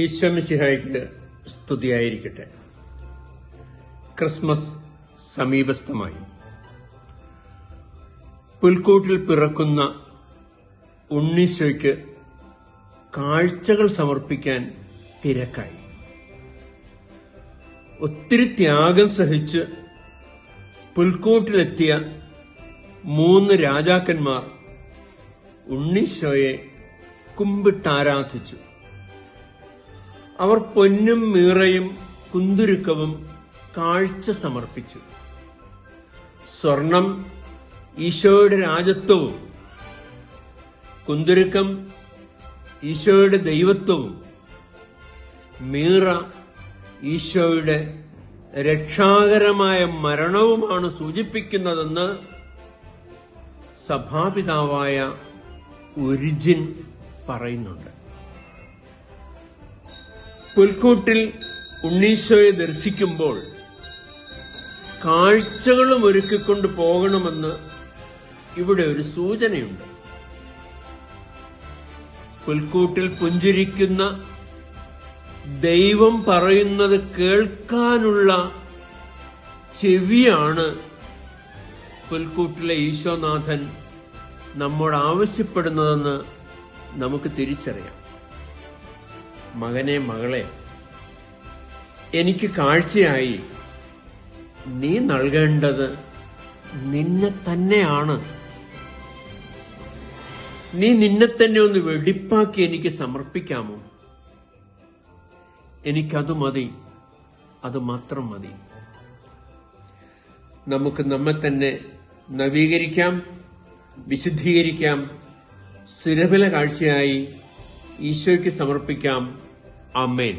ഈശോ മിശിഹായ്ക്ക് സ്തുതിയായിരിക്കട്ടെ. ക്രിസ്മസ് സമീപസ്ഥമായി. പുൽക്കൂട്ടിൽ പിറക്കുന്ന ഉണ്ണീശോയ്ക്ക് കാഴ്ചകൾ സമർപ്പിക്കാൻ തിരക്കായി. ഒത്തിരി ത്യാഗം സഹിച്ച് പുൽക്കൂട്ടിലെത്തിയ 3 രാജാക്കന്മാർ ഉണ്ണീശോയെ കുമ്പിട്ടാരാധിച്ചു. അവർ പൊന്നും മീറയും കുന്തുരുക്കവും കാഴ്ച സമർപ്പിച്ചു. സ്വർണം ഈശോയുടെ രാജത്വവും, കുന്തുരുക്കം ഈശോയുടെ ദൈവത്വവും, മീറ ഈശോയുടെ രക്ഷാകരമായ മരണവുമാണ് സൂചിപ്പിക്കുന്നതെന്ന് സഭാപിതാവായ ഒരിജിൻ പറയുന്നുണ്ട്. പുൽക്കൂട്ടിൽ ഉണ്ണീശോയെ ദർശിക്കുമ്പോൾ കാഴ്ചകളും ഒരുക്കിക്കൊണ്ട് പോകണമെന്ന് ഇവിടെ ഒരു സൂചനയുണ്ട്. പുൽക്കൂട്ടിൽ പുഞ്ചിരിക്കുന്ന ദൈവം പറയുന്നത് കേൾക്കാനുള്ള ചെവിയാണ് പുൽക്കൂട്ടിലെ ഈശോനാഥൻ നമ്മോട് ആവശ്യപ്പെടുന്നതെന്ന് നമുക്ക് തിരിച്ചറിയാം. മകനെ, മകളെ, എനിക്ക് കാഴ്ചയായി നീ നൽകേണ്ടത് നിന്നെ തന്നെയാണ്. നീ നിന്നെ തന്നെ ഒന്ന് വെടിപ്പാക്കി എനിക്ക് സമർപ്പിക്കാമോ? എനിക്കത് മതി, അത് മാത്രം മതി. നമുക്ക് നമ്മെ തന്നെ നവീകരിക്കാം, വിശുദ്ധീകരിക്കാം, സുരഭില കാഴ്ചയായി ഈശോയ്ക്ക് സമർപ്പിക്കാം. ആമേൻ.